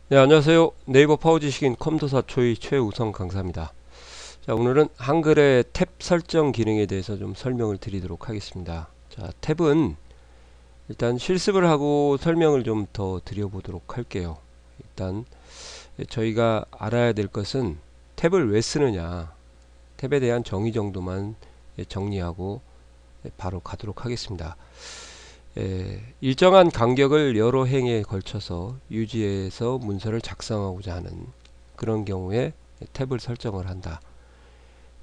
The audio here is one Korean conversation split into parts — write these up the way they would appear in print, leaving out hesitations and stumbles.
네, 안녕하세요. 네이버 파워지식인 컴도사 초이 최우성 강사입니다. 자, 오늘은 한글의 탭 설정 기능에 대해서 좀 설명을 드리도록 하겠습니다. 자, 탭은 일단 실습을 하고 설명을 좀 더 드려보도록 할게요. 일단 저희가 알아야 될 것은 탭을 왜 쓰느냐, 탭에 대한 정의 정도만 정리하고 바로 가도록 하겠습니다. 일정한 간격을 여러 행에 걸쳐서 유지해서 문서를 작성하고자 하는 그런 경우에 탭을 설정을 한다.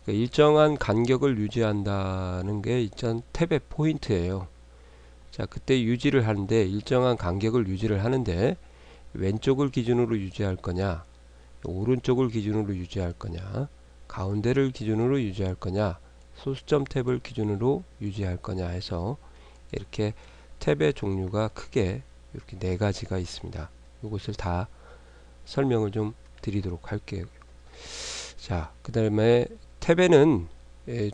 그러니까 일정한 간격을 유지한다는 게 일단 탭의 포인트예요. 자, 그때 유지를 하는데 일정한 간격을 유지를 하는데 왼쪽을 기준으로 유지할 거냐, 오른쪽을 기준으로 유지할 거냐, 가운데를 기준으로 유지할 거냐, 소수점 탭을 기준으로 유지할 거냐 해서 이렇게 탭의 종류가 크게 이렇게 네 가지가 있습니다. 이것을 다 설명을 좀 드리도록 할게요. 자, 그 다음에 탭에는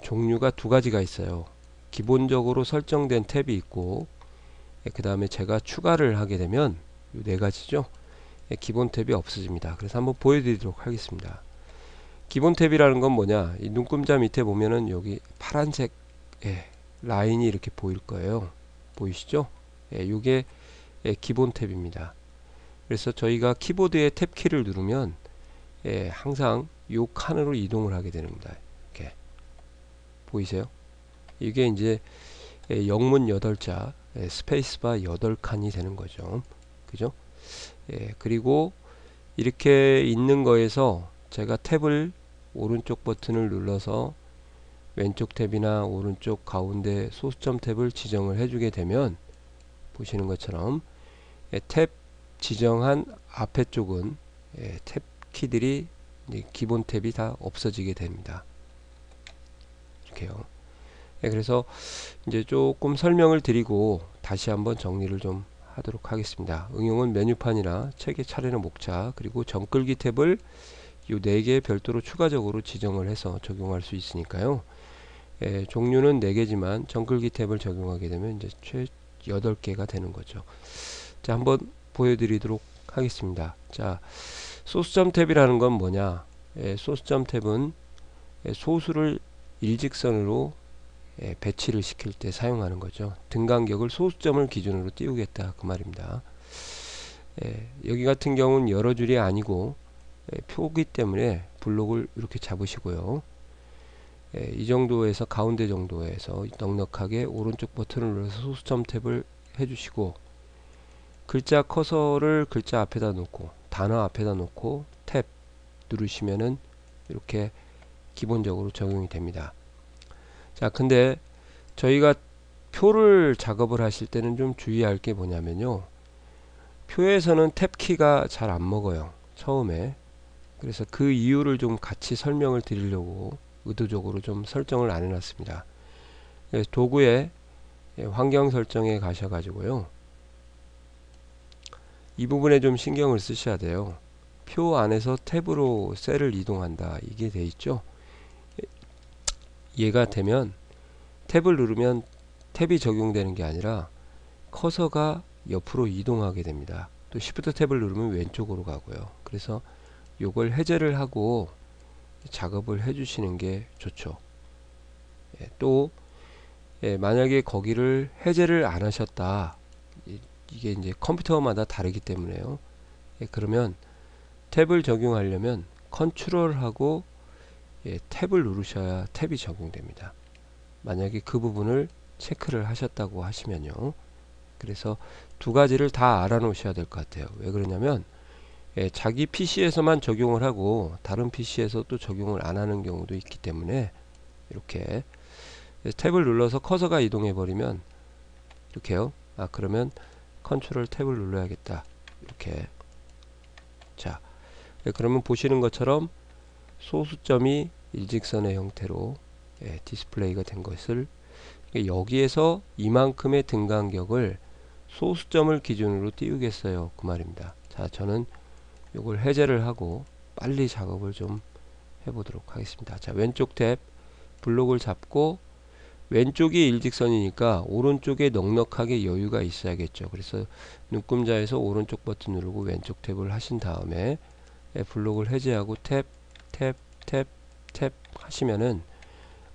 종류가 두 가지가 있어요. 기본적으로 설정된 탭이 있고, 그 다음에 제가 추가를 하게 되면 이 네 가지죠. 기본 탭이 없어집니다. 그래서 한번 보여드리도록 하겠습니다. 기본 탭이라는 건 뭐냐? 이 눈금자 밑에 보면은 여기 파란색 라인이 이렇게 보일 거예요. 보이시죠? 이게 기본 탭입니다. 그래서 저희가 키보드의 탭 키를 누르면 항상 요 칸으로 이동을 하게 됩니다. 이렇게 보이세요? 이게 이제 영문 8자 스페이스바 8칸이 되는 거죠. 그죠? 그리고 이렇게 있는 거에서 제가 탭을 오른쪽 버튼을 눌러서 왼쪽 탭이나 오른쪽 가운데 소수점 탭을 지정을 해주게 되면 보시는 것처럼 탭 지정한 앞에 쪽은 탭 키들이 기본 탭이 다 없어지게 됩니다. 이렇게요. 그래서 이제 조금 설명을 드리고 다시 한번 정리를 좀 하도록 하겠습니다. 응용은 메뉴판이나 책의 차례는 목차 그리고 정끌기 탭을 이 4개 별도로 추가적으로 지정을 해서 적용할 수 있으니까요. 종류는 4개지만 정글기 탭을 적용하게 되면 이제 최 8개가 되는 거죠. 자, 한번 보여드리도록 하겠습니다. 자, 소수점 탭이라는 건 뭐냐? 소수점 탭은 소수를 일직선으로 배치를 시킬 때 사용하는 거죠. 등간격을 소수점을 기준으로 띄우겠다 그 말입니다. 여기 같은 경우는 여러 줄이 아니고 표기 때문에 블록을 이렇게 잡으시고요. 이 정도에서 가운데 정도에서 넉넉하게 오른쪽 버튼을 눌러서 소수점 탭을 해주시고 글자 커서를 글자 앞에다 놓고 단어 앞에다 놓고 탭 누르시면은 이렇게 기본적으로 적용이 됩니다. 자, 근데 저희가 표를 작업을 하실 때는 좀 주의할 게 뭐냐면요. 표에서는 탭 키가 잘 안 먹어요. 처음에. 그래서 그 이유를 좀 같이 설명을 드리려고 의도적으로 좀 설정을 안 해놨습니다. 도구의 환경 설정에 가셔가지고요. 이 부분에 좀 신경을 쓰셔야 돼요. 표 안에서 탭으로 셀을 이동한다. 이게 돼 있죠. 얘가 되면 탭을 누르면 탭이 적용되는 게 아니라 커서가 옆으로 이동하게 됩니다. 또 Shift 탭을 누르면 왼쪽으로 가고요. 그래서 요걸 해제를 하고 작업을 해주시는 게 좋죠. 또 만약에 거기를 해제를 안 하셨다. 이게 이제 컴퓨터마다 다르기 때문에요. 그러면 탭을 적용하려면 컨트롤하고 탭을 누르셔야 탭이 적용됩니다. 만약에 그 부분을 체크를 하셨다고 하시면요. 그래서 두 가지를 다 알아 놓으셔야 될 것 같아요. 왜 그러냐면 자기 PC에서만 적용을 하고 다른 PC에서 또 적용을 안 하는 경우도 있기 때문에 이렇게 탭을 눌러서 커서가 이동해 버리면 이렇게요. 그러면 컨트롤 탭을 눌러야겠다. 이렇게. 자, 그러면 보시는 것처럼 소수점이 일직선의 형태로 디스플레이가 된 것을 여기에서 이만큼의 등간격을 소수점을 기준으로 띄우겠어요. 그 말입니다. 자, 저는 이걸 해제를 하고 빨리 작업을 좀 해보도록 하겠습니다. 자, 왼쪽 탭 블록을 잡고 왼쪽이 일직선이니까 오른쪽에 넉넉하게 여유가 있어야겠죠. 그래서 눈금자에서 오른쪽 버튼 누르고 왼쪽 탭을 하신 다음에 블록을 해제하고 탭, 탭, 탭, 탭 하시면은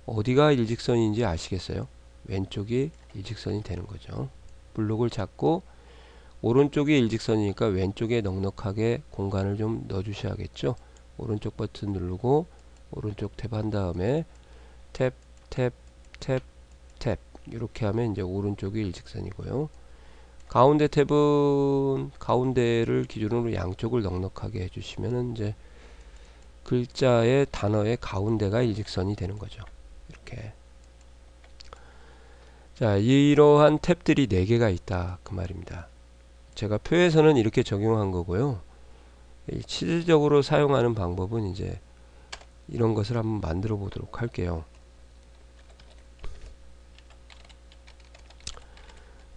어디가 일직선인지 아시겠어요? 왼쪽이 일직선이 되는 거죠. 블록을 잡고 오른쪽이 일직선이니까 왼쪽에 넉넉하게 공간을 좀 넣어 주셔야겠죠. 오른쪽 버튼 누르고 오른쪽 탭 한 다음에 탭, 탭, 탭, 탭 이렇게 하면 이제 오른쪽이 일직선이고요. 가운데 탭은 가운데를 기준으로 양쪽을 넉넉하게 해주시면은 이제 글자의 단어의 가운데가 일직선이 되는 거죠. 이렇게. 자, 이러한 탭들이 4개가 있다 그 말입니다. 제가 표에서는 이렇게 적용한 거고요. 실질적으로 사용하는 방법은 이제 이런 것을 한번 만들어 보도록 할게요.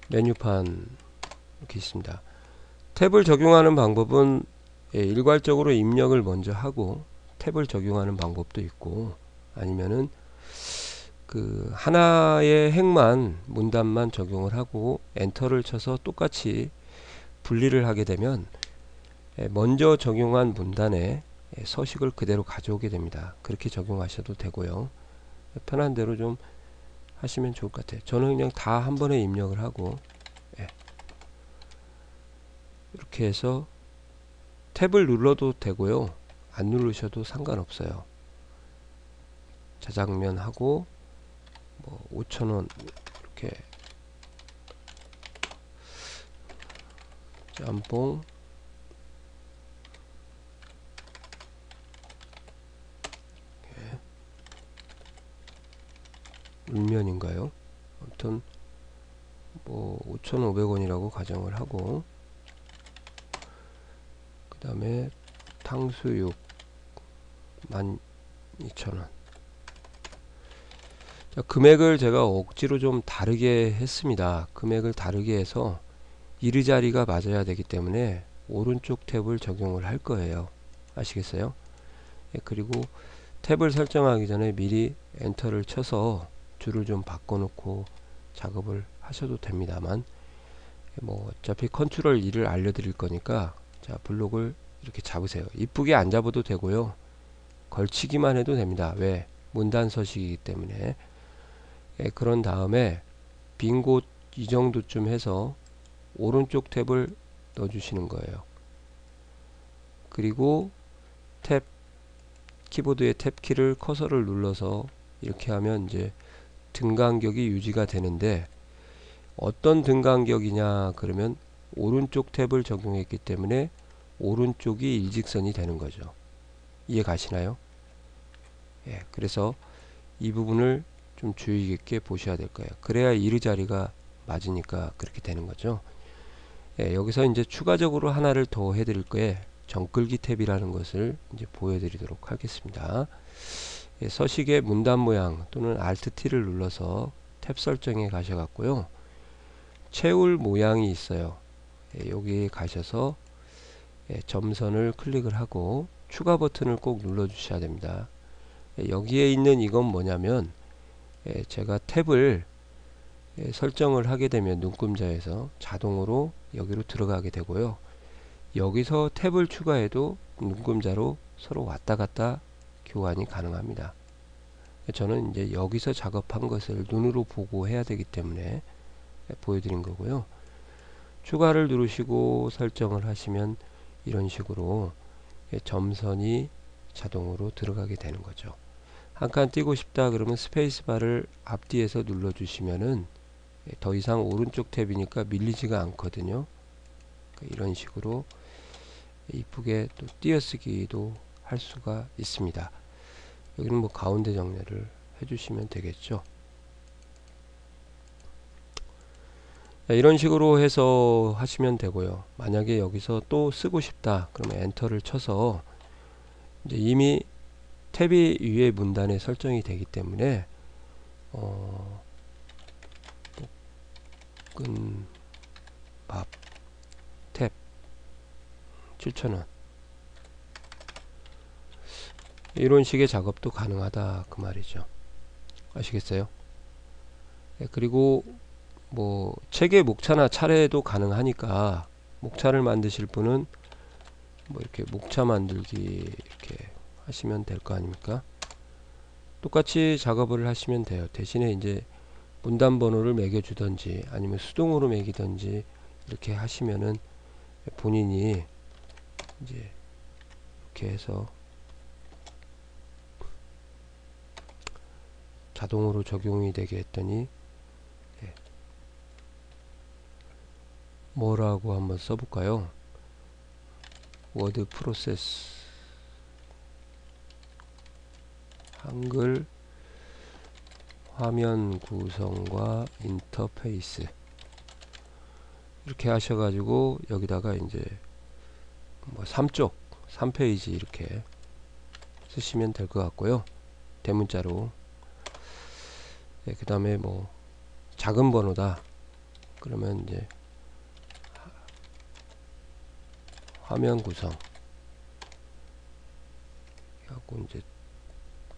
메뉴판 이렇게 있습니다. 탭을 적용하는 방법은 일괄적으로 입력을 먼저 하고 탭을 적용하는 방법도 있고, 아니면은 그 하나의 행만 문단만 적용을 하고 엔터를 쳐서 똑같이 분리를 하게 되면 먼저 적용한 문단에 서식을 그대로 가져오게 됩니다. 그렇게 적용하셔도 되고요. 편한 대로 좀 하시면 좋을 것 같아요. 저는 그냥 다 한 번에 입력을 하고 이렇게 해서 탭을 눌러도 되고요. 안 누르셔도 상관없어요. 자장면 하고 뭐 5,000원 이렇게 짬뽕 울면인가요? 아무튼 뭐 5,500원이라고 가정을 하고, 그 다음에 탕수육 12,000원. 자, 금액을 제가 억지로 좀 다르게 했습니다. 금액을 다르게 해서 이르자리가 맞아야 되기 때문에 오른쪽 탭을 적용을 할 거예요. 아시겠어요? 그리고 탭을 설정하기 전에 미리 엔터를 쳐서 줄을 좀 바꿔 놓고 작업을 하셔도 됩니다만, 뭐 어차피 컨트롤 2를 알려드릴 거니까, 자, 블록을 이렇게 잡으세요. 이쁘게 안 잡아도 되고요. 걸치기만 해도 됩니다. 왜? 문단 서식이기 때문에. 그런 다음에 빈 곳 이 정도쯤 해서 오른쪽 탭을 넣어 주시는 거예요. 그리고 탭, 키보드의 탭 키를 커서를 눌러서 이렇게 하면 이제 등 간격이 유지가 되는데, 어떤 등 간격이냐 그러면 오른쪽 탭을 적용했기 때문에 오른쪽이 일직선이 되는 거죠. 이해 가시나요? 예, 그래서 이 부분을 좀 주의 깊게 보셔야 될 거예요. 그래야 이르자리가 맞으니까 그렇게 되는 거죠. 예, 여기서 이제 추가적으로 하나를 더 해드릴 거예요. 정끌기 탭이라는 것을 이제 보여드리도록 하겠습니다. 예, 서식의 문단 모양 또는 Alt T를 눌러서 탭 설정에 가셔갖고요. 채울 모양이 있어요. 예, 여기 가셔서 점선을 클릭을 하고 추가 버튼을 꼭 눌러 주셔야 됩니다. 여기에 있는 이건 뭐냐면, 제가 탭을 설정을 하게 되면 눈금자에서 자동으로 여기로 들어가게 되고요. 여기서 탭을 추가해도 눈금자로 서로 왔다 갔다 교환이 가능합니다. 저는 이제 여기서 작업한 것을 눈으로 보고 해야 되기 때문에 보여드린 거고요. 추가를 누르시고 설정을 하시면 이런 식으로 점선이 자동으로 들어가게 되는 거죠. 한 칸 띄고 싶다 그러면 스페이스바를 앞뒤에서 눌러 주시면은 더 이상 오른쪽 탭이니까 밀리지가 않거든요. 이런 식으로 이쁘게 또 띄어쓰기도 할 수가 있습니다. 여기는 뭐 가운데 정렬을 해주시면 되겠죠. 이런 식으로 해서 하시면 되고요. 만약에 여기서 또 쓰고 싶다 그러면 엔터를 쳐서 이제 이미 탭이 위에 문단에 설정이 되기 때문에 볶음밥 탭 7,000원 이런 식의 작업도 가능하다 그 말이죠. 아시겠어요? 그리고 뭐 책의 목차나 차례도 가능하니까 목차를 만드실 분은 뭐 이렇게 목차 만들기 이렇게 하시면 될 거 아닙니까? 똑같이 작업을 하시면 돼요. 대신에 이제 문단 번호를 매겨 주던지 아니면 수동으로 매기던지 이렇게 하시면은 본인이 이제 이렇게 해서 자동으로 적용이 되게 했더니 뭐라고 한번 써볼까요? 워드 프로세스 한글 화면 구성과 인터페이스 이렇게 하셔가지고 여기다가 이제 뭐 3페이지 이렇게 쓰시면 될 것 같고요. 대문자로. 그 다음에 뭐 작은 번호다 그러면 이제 화면 구성 하고 이제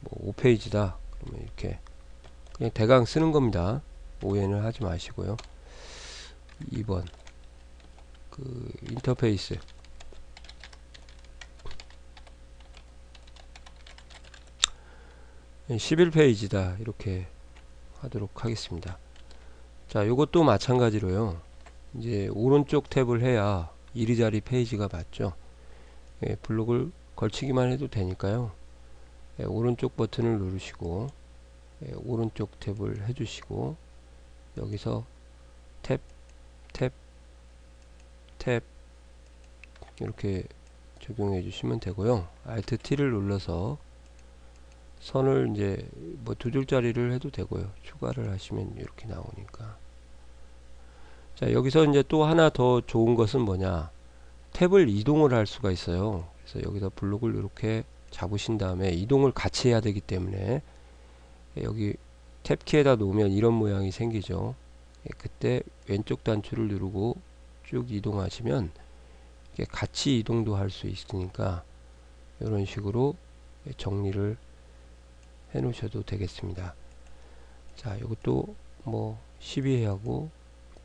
뭐 5페이지다 그러면 이렇게 그냥 대강 쓰는 겁니다. 오해는 하지 마시고요. 2번 그 인터페이스 11페이지다 이렇게 하도록 하겠습니다. 자, 요것도 마찬가지로요. 이제 오른쪽 탭을 해야 이리저리 페이지가 맞죠. 블록을 걸치기만 해도 되니까요. 오른쪽 버튼을 누르시고 오른쪽 탭을 해주시고 여기서 탭 이렇게 적용해 주시면 되고요. Alt T를 눌러서 선을 이제 뭐 2줄짜리를 해도 되고요. 추가를 하시면 이렇게 나오니까. 자, 여기서 이제 또 하나 더 좋은 것은 뭐냐, 탭을 이동을 할 수가 있어요. 그래서 여기다 블록을 이렇게 잡으신 다음에 이동을 같이 해야 되기 때문에 여기 탭키에다 놓으면 이런 모양이 생기죠. 그때 왼쪽 단추를 누르고 쭉 이동하시면 같이 이동도 할 수 있으니까 이런 식으로 정리를 해 놓으셔도 되겠습니다. 자, 이것도 뭐 12하고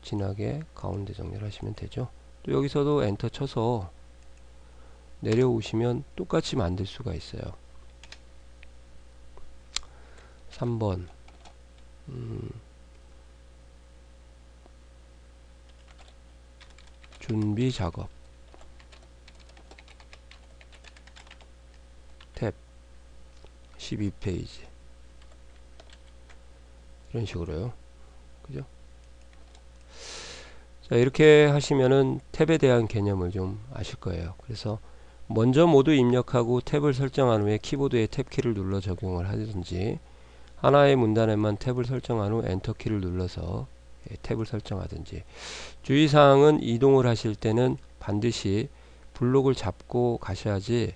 진하게 가운데 정리를 하시면 되죠. 또 여기서도 엔터 쳐서 내려오시면 똑같이 만들 수가 있어요. 3번 준비 작업 탭 12페이지 이런 식으로요. 그죠? 자, 이렇게 하시면은 탭에 대한 개념을 좀 아실 거예요. 그래서 먼저 모두 입력하고 탭을 설정한 후에 키보드의 탭키를 눌러 적용을 하든지, 하나의 문단에만 탭을 설정한 후 엔터키를 눌러서 탭을 설정하든지. 주의사항은 이동을 하실 때는 반드시 블록을 잡고 가셔야지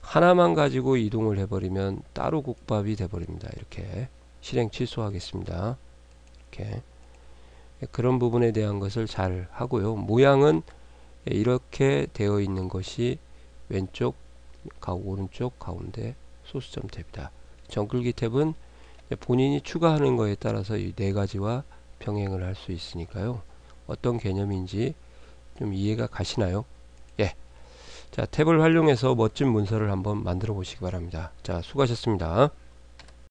하나만 가지고 이동을 해버리면 따로 국밥이 돼버립니다. 이렇게 실행 취소하겠습니다. 이렇게 그런 부분에 대한 것을 잘 하고요. 모양은 이렇게 되어 있는 것이 왼쪽, 오른쪽, 가운데 소수점 탭이다. 정글기 탭은 본인이 추가하는 거에 따라서 이 네 가지와 병행을 할 수 있으니까요. 어떤 개념인지 좀 이해가 가시나요? 예. 자, 탭을 활용해서 멋진 문서를 한번 만들어 보시기 바랍니다. 자, 수고하셨습니다.